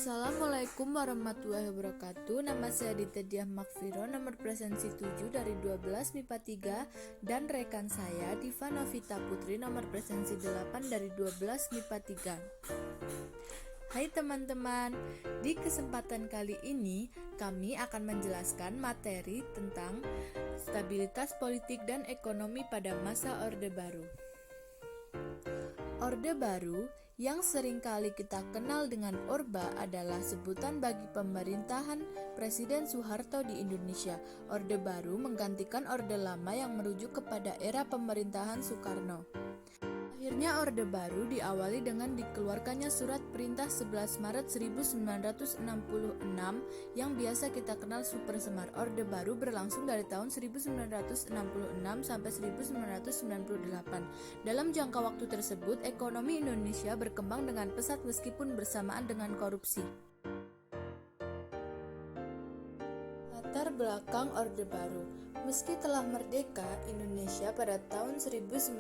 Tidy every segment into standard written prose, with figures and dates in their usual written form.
Assalamualaikum warahmatullahi wabarakatuh. Nama saya Aditya Diah Makfiro, nomor presensi 7 dari 12 MIPA 3, dan rekan saya Diva Novita Putri, nomor presensi 8 dari 12 MIPA 3. Hai teman-teman, di kesempatan kali ini kami akan menjelaskan materi tentang stabilitas politik dan ekonomi pada masa Orde Baru. Orde Baru yang seringkali kita kenal dengan Orba adalah sebutan bagi pemerintahan Presiden Soeharto di Indonesia. Orde Baru menggantikan Orde Lama yang merujuk kepada era pemerintahan Soekarno. Akhirnya Orde Baru diawali dengan dikeluarkannya Surat Perintah 11 Maret 1966 yang biasa kita kenal Super Semar. Orde Baru berlangsung dari tahun 1966 sampai 1998. Dalam jangka waktu tersebut, ekonomi Indonesia berkembang dengan pesat meskipun bersamaan dengan korupsi. Latar belakang Orde Baru. Meski telah merdeka, Indonesia pada tahun 1950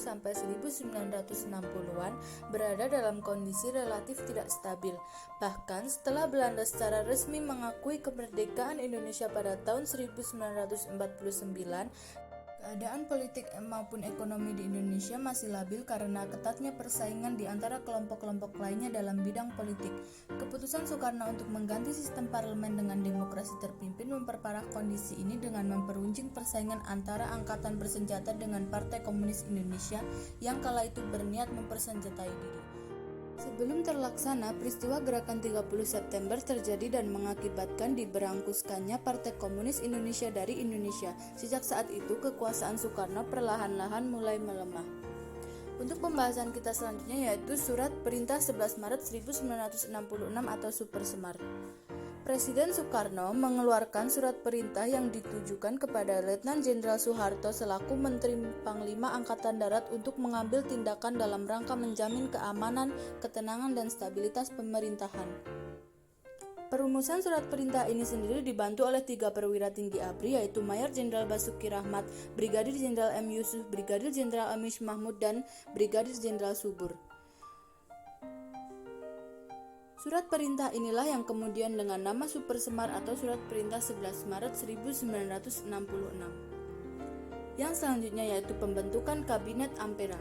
sampai 1960-an berada dalam kondisi relatif tidak stabil. Bahkan setelah Belanda secara resmi mengakui kemerdekaan Indonesia pada tahun 1949, keadaan politik maupun ekonomi di Indonesia masih labil karena ketatnya persaingan di antara kelompok-kelompok lainnya dalam bidang politik. Keputusan Soekarno untuk mengganti sistem parlemen dengan demokrasi terpimpin memperparah kondisi ini dengan memperuncing persaingan antara angkatan bersenjata dengan Partai Komunis Indonesia yang kala itu berniat mempersenjatai diri. Sebelum terlaksana, peristiwa gerakan 30 September terjadi dan mengakibatkan diberangkuskannya Partai Komunis Indonesia dari Indonesia. Sejak saat itu, kekuasaan Soekarno perlahan-lahan mulai melemah. Untuk pembahasan kita selanjutnya yaitu Surat Perintah 11 Maret 1966 atau Super Semar. Presiden Soekarno mengeluarkan surat perintah yang ditujukan kepada Letnan Jenderal Soeharto selaku Menteri Panglima Angkatan Darat untuk mengambil tindakan dalam rangka menjamin keamanan, ketenangan, dan stabilitas pemerintahan. Perumusan surat perintah ini sendiri dibantu oleh 3 perwira tinggi ABRI yaitu Mayor Jenderal Basuki Rahmat, Brigadir Jenderal M. Yusuf, Brigadir Jenderal Amish Mahmud, dan Brigadir Jenderal Subur. Surat perintah inilah yang kemudian dengan nama Super Semar atau Surat Perintah 11 Maret 1966. Yang selanjutnya yaitu pembentukan Kabinet Ampera.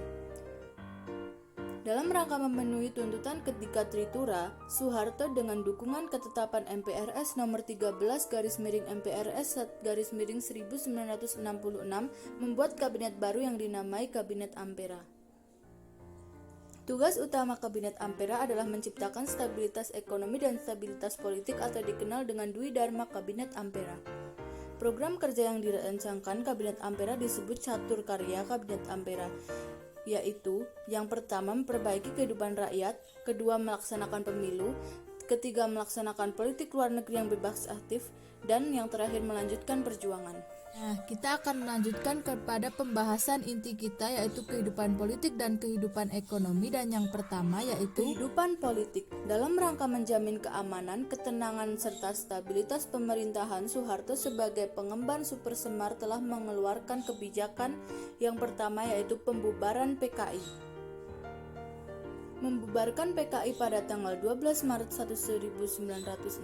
Dalam rangka memenuhi tuntutan ketiga Tritura, Soeharto dengan dukungan ketetapan MPRS nomor 13/MPRS/1966 membuat kabinet baru yang dinamai Kabinet Ampera. Tugas utama Kabinet Ampera adalah menciptakan stabilitas ekonomi dan stabilitas politik atau dikenal dengan Dwi Dharma Kabinet Ampera. Program kerja yang dirancangkan Kabinet Ampera disebut Catur Karya Kabinet Ampera, yaitu yang pertama memperbaiki kehidupan rakyat, kedua melaksanakan pemilu, ketiga melaksanakan politik luar negeri yang bebas aktif, dan yang terakhir melanjutkan perjuangan. Nah, kita akan melanjutkan kepada pembahasan inti kita yaitu kehidupan politik dan kehidupan ekonomi, dan yang pertama yaitu kehidupan politik. Dalam rangka menjamin keamanan, ketenangan, serta stabilitas pemerintahan, Soeharto sebagai pengemban Super Semar telah mengeluarkan kebijakan yang pertama yaitu pembubaran PKI. Membubarkan PKI pada tanggal 12 Maret 1966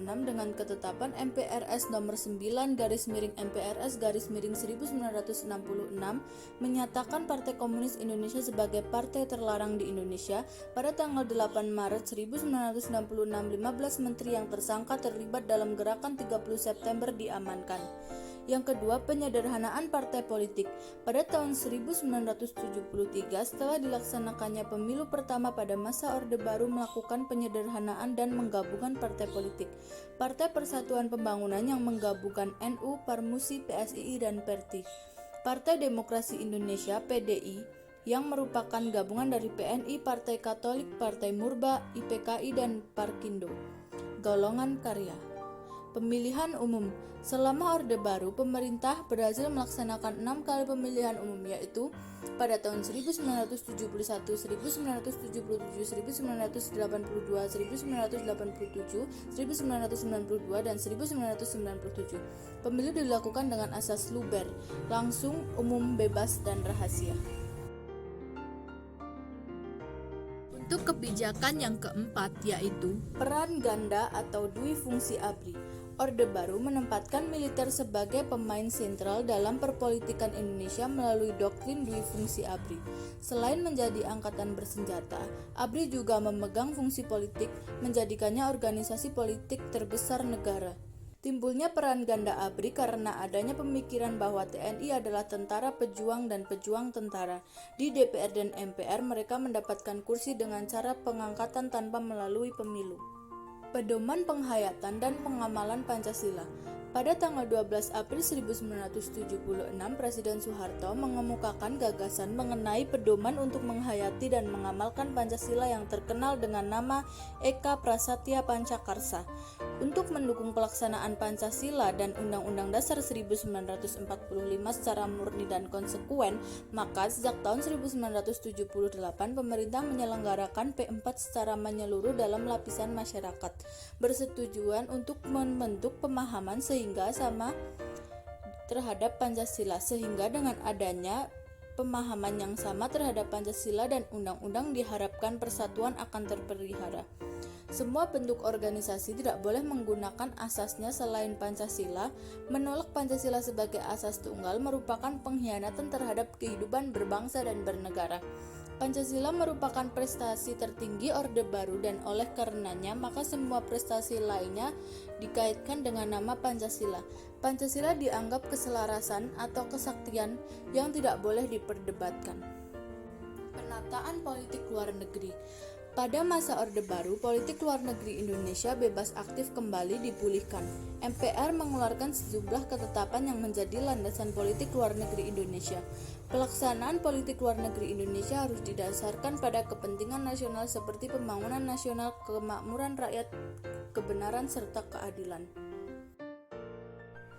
dengan ketetapan MPRS nomor 9/MPRS/1966 menyatakan Partai Komunis Indonesia sebagai partai terlarang di Indonesia. Pada tanggal 8 Maret 1966, 15 menteri yang tersangka terlibat dalam gerakan 30 September diamankan. Yang kedua, penyederhanaan partai politik. Pada tahun 1973, setelah dilaksanakannya pemilu pertama pada masa Orde Baru melakukan penyederhanaan dan menggabungkan partai politik. Partai Persatuan Pembangunan yang menggabungkan NU, Parmusi, PSII, dan PERTI. Partai Demokrasi Indonesia (PDI) yang merupakan gabungan dari PNI, Partai Katolik, Partai Murba, IPKI, dan Parkindo. Golongan karya. Pemilihan umum. Selama Orde Baru, pemerintah berhasil melaksanakan 6 kali pemilihan umum, yaitu pada tahun 1971, 1977, 1982, 1987, 1992, dan 1997. Pemilu dilakukan dengan asas luber, langsung, umum, bebas, dan rahasia. Untuk kebijakan yang keempat, yaitu peran ganda atau duifungsi ABRI. Orde Baru menempatkan militer sebagai pemain sentral dalam perpolitikan Indonesia melalui doktrin duifungsi ABRI. Selain menjadi angkatan bersenjata, ABRI juga memegang fungsi politik, menjadikannya organisasi politik terbesar negara. Timbulnya peran ganda ABRI karena adanya pemikiran bahwa TNI adalah tentara pejuang dan pejuang tentara. Di DPR dan MPR mereka mendapatkan kursi dengan cara pengangkatan tanpa melalui pemilu. Pedoman penghayatan dan pengamalan Pancasila. Pada tanggal 12 April 1976, Presiden Soeharto mengemukakan gagasan mengenai pedoman untuk menghayati dan mengamalkan Pancasila yang terkenal dengan nama Eka Prasatya Pancakarsa. Untuk mendukung pelaksanaan Pancasila dan Undang-Undang Dasar 1945 secara murni dan konsekuen, maka sejak tahun 1978 pemerintah menyelenggarakan P4 secara menyeluruh dalam lapisan masyarakat, bersetujuan untuk membentuk pemahaman sehingga sama terhadap Pancasila, sehingga dengan adanya pemahaman yang sama terhadap Pancasila dan undang-undang diharapkan persatuan akan terpelihara. Semua bentuk organisasi tidak boleh menggunakan asasnya selain Pancasila. Menolak Pancasila sebagai asas tunggal merupakan pengkhianatan terhadap kehidupan berbangsa dan bernegara. Pancasila merupakan prestasi tertinggi Orde Baru dan oleh karenanya maka semua prestasi lainnya dikaitkan dengan nama Pancasila. Pancasila dianggap keselarasan atau kesaktian yang tidak boleh diperdebatkan. Penataan politik luar negeri. Pada masa Orde Baru, politik luar negeri Indonesia bebas aktif kembali dipulihkan. MPR mengeluarkan sejumlah ketetapan yang menjadi landasan politik luar negeri Indonesia. Pelaksanaan politik luar negeri Indonesia harus didasarkan pada kepentingan nasional seperti pembangunan nasional, kemakmuran rakyat, kebenaran, serta keadilan.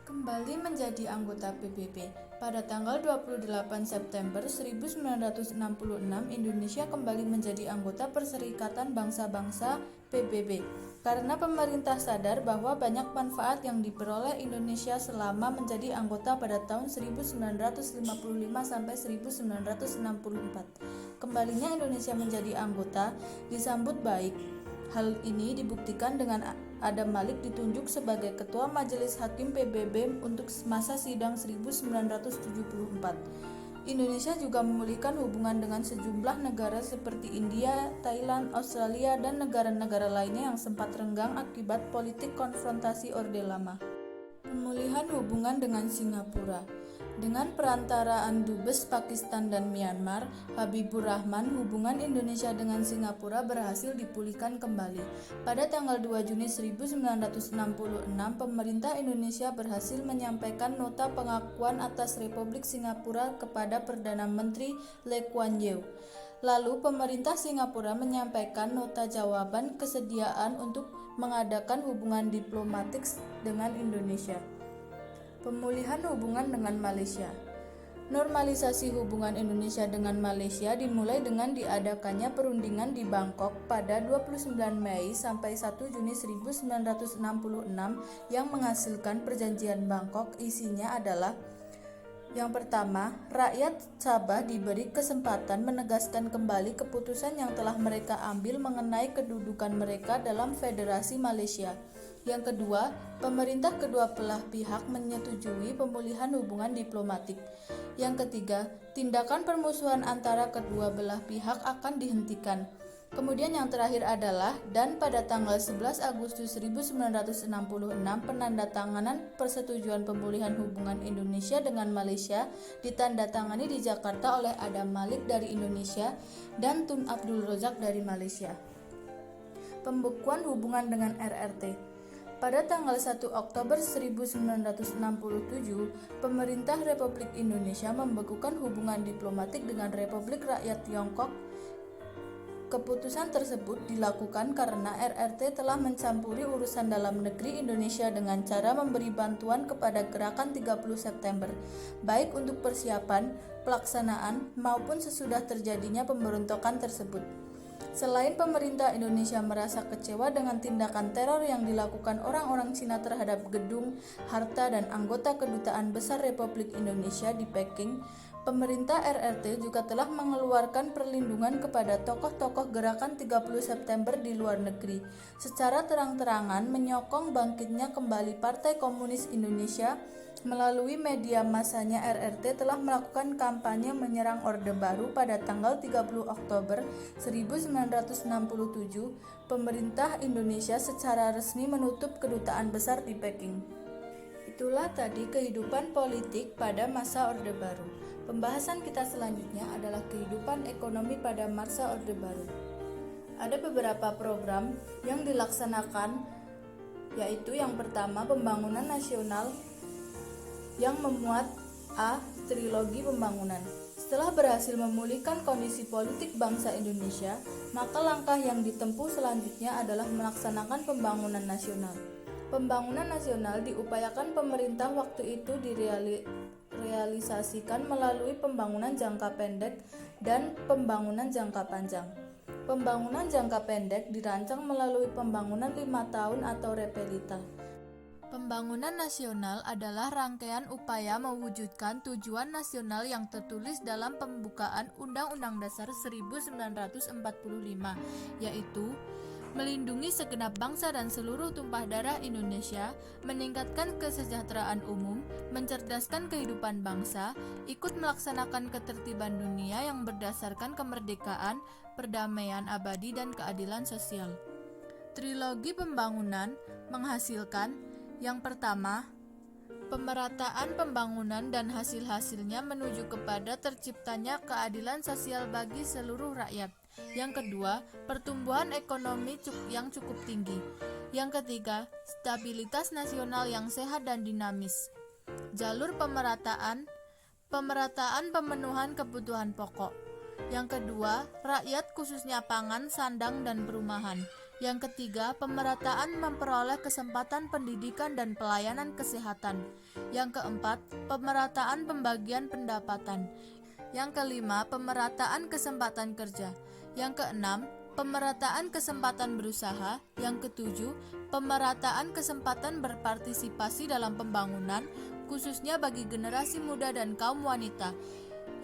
Kembali menjadi anggota PBB. Pada tanggal 28 September 1966, Indonesia kembali menjadi anggota Perserikatan Bangsa-Bangsa PBB. Karena pemerintah sadar bahwa banyak manfaat yang diperoleh Indonesia selama menjadi anggota pada tahun 1955 sampai 1964. Kembalinya Indonesia menjadi anggota disambut baik. Hal ini dibuktikan dengan Adam Malik ditunjuk sebagai Ketua Majelis Hakim PBB untuk masa sidang 1974. Indonesia juga memulihkan hubungan dengan sejumlah negara seperti India, Thailand, Australia, dan negara-negara lainnya yang sempat renggang akibat politik konfrontasi Orde Lama. Pemulihan hubungan dengan Singapura. Dengan perantaraan Dubes Pakistan dan Myanmar, Habibur Rahman, hubungan Indonesia dengan Singapura berhasil dipulihkan kembali. Pada tanggal 2 Juni 1966, pemerintah Indonesia berhasil menyampaikan nota pengakuan atas Republik Singapura kepada Perdana Menteri Lee Kuan Yew. Lalu pemerintah Singapura menyampaikan nota jawaban kesediaan untuk mengadakan hubungan diplomatik dengan Indonesia. Pemulihan hubungan dengan Malaysia. Normalisasi hubungan Indonesia dengan Malaysia dimulai dengan diadakannya perundingan di Bangkok pada 29 Mei sampai 1 Juni 1966 yang menghasilkan perjanjian Bangkok. Isinya adalah: yang pertama, rakyat Sabah diberi kesempatan menegaskan kembali keputusan yang telah mereka ambil mengenai kedudukan mereka dalam Federasi Malaysia. Yang kedua, pemerintah kedua belah pihak menyetujui pemulihan hubungan diplomatik. Yang ketiga, tindakan permusuhan antara kedua belah pihak akan dihentikan. Kemudian yang terakhir adalah, dan pada tanggal 11 Agustus 1966 penandatanganan persetujuan pemulihan hubungan Indonesia dengan Malaysia ditandatangani di Jakarta oleh Adam Malik dari Indonesia dan Tun Abdul Razak dari Malaysia. Pembekuan hubungan dengan RRT. Pada tanggal 1 Oktober 1967, pemerintah Republik Indonesia membekukan hubungan diplomatik dengan Republik Rakyat Tiongkok. Keputusan tersebut dilakukan karena RRT telah mencampuri urusan dalam negeri Indonesia dengan cara memberi bantuan kepada gerakan 30 September, baik untuk persiapan, pelaksanaan, maupun sesudah terjadinya pemberontakan tersebut. Selain pemerintah Indonesia merasa kecewa dengan tindakan teror yang dilakukan orang-orang Cina terhadap gedung, harta, dan anggota Kedutaan Besar Republik Indonesia di Peking, Pemerintah RRT juga telah mengeluarkan perlindungan kepada tokoh-tokoh gerakan 30 September di luar negeri, secara terang-terangan menyokong bangkitnya kembali Partai Komunis Indonesia. Melalui media massanya, RRT telah melakukan kampanye menyerang Orde Baru pada tanggal 30 Oktober 1967. Pemerintah Indonesia secara resmi menutup kedutaan besar di Peking. Itulah tadi kehidupan politik pada masa Orde Baru. Pembahasan kita selanjutnya adalah kehidupan ekonomi pada masa Orde Baru. Ada beberapa program yang dilaksanakan, yaitu yang pertama pembangunan nasional yang memuat trilogi pembangunan. Setelah berhasil memulihkan kondisi politik bangsa Indonesia, maka langkah yang ditempuh selanjutnya adalah melaksanakan pembangunan nasional. Pembangunan nasional diupayakan pemerintah waktu itu direalisasikan melalui pembangunan jangka pendek dan pembangunan jangka panjang. Pembangunan jangka pendek dirancang melalui pembangunan 5 tahun atau repelita. Pembangunan nasional adalah rangkaian upaya mewujudkan tujuan nasional yang tertulis dalam pembukaan Undang-Undang Dasar 1945, yaitu melindungi segenap bangsa dan seluruh tumpah darah Indonesia, meningkatkan kesejahteraan umum, mencerdaskan kehidupan bangsa, ikut melaksanakan ketertiban dunia yang berdasarkan kemerdekaan, perdamaian abadi, dan keadilan sosial. Trilogi pembangunan menghasilkan yang pertama, pemerataan pembangunan dan hasil-hasilnya menuju kepada terciptanya keadilan sosial bagi seluruh rakyat. Yang kedua, pertumbuhan ekonomi yang cukup tinggi. Yang ketiga, stabilitas nasional yang sehat dan dinamis. Jalur pemerataan pemenuhan kebutuhan pokok. Yang kedua, rakyat khususnya pangan, sandang, dan perumahan. Yang ketiga, pemerataan memperoleh kesempatan pendidikan dan pelayanan kesehatan. Yang keempat, pemerataan pembagian pendapatan. Yang kelima, pemerataan kesempatan kerja. Yang keenam, pemerataan kesempatan berusaha. Yang ketujuh, pemerataan kesempatan berpartisipasi dalam pembangunan, khususnya bagi generasi muda dan kaum wanita.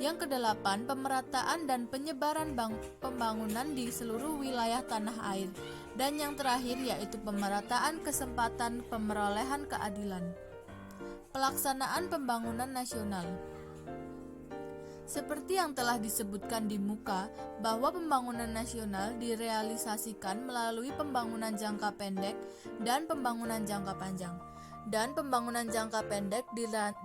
Yang kedelapan, pemerataan dan penyebaran pembangunan di seluruh wilayah tanah air. Dan yang terakhir yaitu pemerataan kesempatan pemerolehan keadilan. Pelaksanaan pembangunan nasional. Seperti yang telah disebutkan di muka, bahwa pembangunan nasional direalisasikan melalui pembangunan jangka pendek dan pembangunan jangka panjang. Dan pembangunan jangka pendek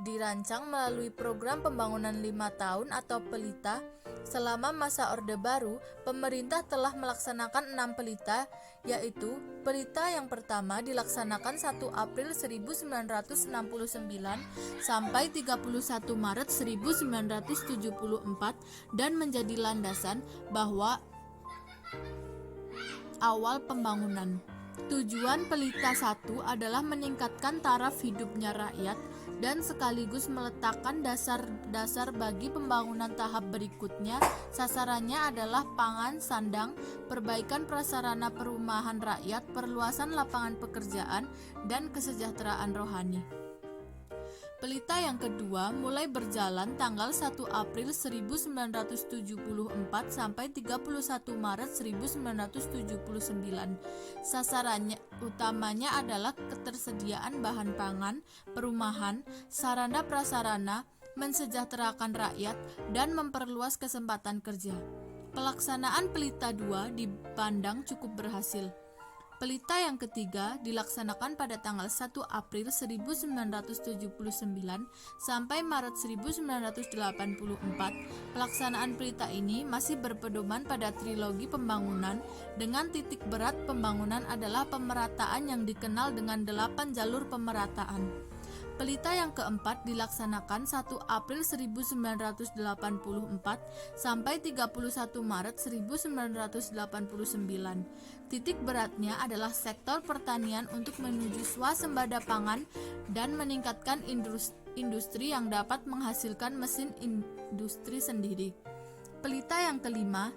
dirancang melalui program pembangunan 5 tahun atau pelita. Selama masa Orde Baru, pemerintah telah melaksanakan 6 pelita, yaitu pelita yang pertama dilaksanakan 1 April 1969 sampai 31 Maret 1974 dan menjadi landasan bahwa awal pembangunan. Tujuan pelita 1 adalah meningkatkan taraf hidupnya rakyat dan sekaligus meletakkan dasar bagi pembangunan tahap berikutnya. Sasarannya adalah pangan, sandang, perbaikan prasarana perumahan rakyat, perluasan lapangan pekerjaan, dan kesejahteraan rohani. Pelita yang kedua mulai berjalan tanggal 1 April 1974 sampai 31 Maret 1979. Sasarannya utamanya adalah ketersediaan bahan pangan, perumahan, sarana prasarana, mensejahterakan rakyat, dan memperluas kesempatan kerja. Pelaksanaan pelita 2 dipandang cukup berhasil. Pelita yang ketiga dilaksanakan pada tanggal 1 April 1979 sampai Maret 1984. Pelaksanaan pelita ini masih berpedoman pada trilogi pembangunan dengan titik berat pembangunan adalah pemerataan yang dikenal dengan 8 jalur pemerataan. Pelita yang keempat dilaksanakan 1 April 1984 sampai 31 Maret 1989. Titik beratnya adalah sektor pertanian untuk menuju swasembada pangan dan meningkatkan industri yang dapat menghasilkan mesin industri sendiri. Pelita yang kelima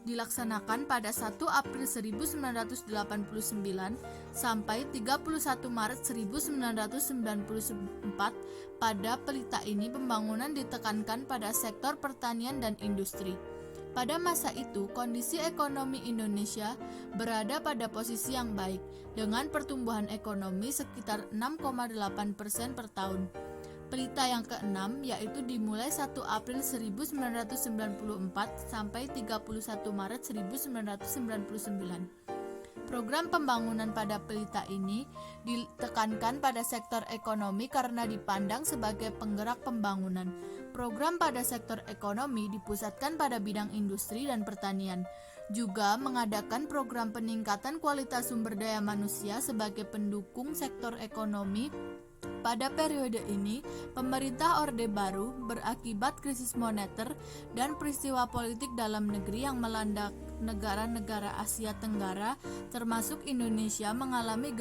dilaksanakan pada 1 April 1989 sampai 31 Maret 1994. Pada pelita ini pembangunan ditekankan pada sektor pertanian dan industri. Pada masa itu, kondisi ekonomi Indonesia berada pada posisi yang baik, dengan pertumbuhan ekonomi sekitar 6,8% per tahun. Pelita yang keenam yaitu dimulai 1 April 1994 sampai 31 Maret 1999. Program pembangunan pada pelita ini ditekankan pada sektor ekonomi karena dipandang sebagai penggerak pembangunan. Program pada sektor ekonomi dipusatkan pada bidang industri dan pertanian. Juga mengadakan program peningkatan kualitas sumber daya manusia sebagai pendukung sektor ekonomi. Pada periode ini, pemerintah Orde Baru berakibat krisis moneter dan peristiwa politik dalam negeri yang melanda negara-negara Asia Tenggara, termasuk Indonesia, mengalami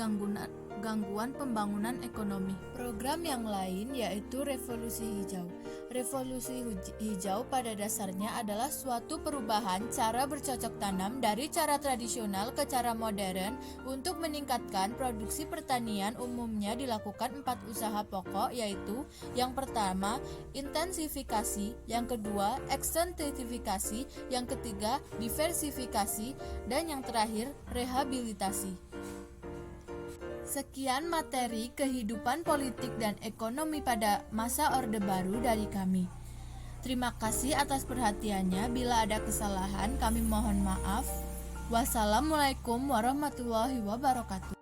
gangguan pembangunan ekonomi. Program yang lain yaitu Revolusi Hijau. Revolusi Hijau pada dasarnya adalah suatu perubahan cara bercocok tanam dari cara tradisional ke cara modern untuk meningkatkan produksi pertanian. Umumnya dilakukan 4 usaha pokok, yaitu yang pertama intensifikasi, yang kedua ekstensifikasi, yang ketiga diversifikasi, dan yang terakhir rehabilitasi. Sekian materi kehidupan politik dan ekonomi pada masa Orde Baru dari kami. Terima kasih atas perhatiannya. Bila ada kesalahan, kami mohon maaf. Wassalamualaikum warahmatullahi wabarakatuh.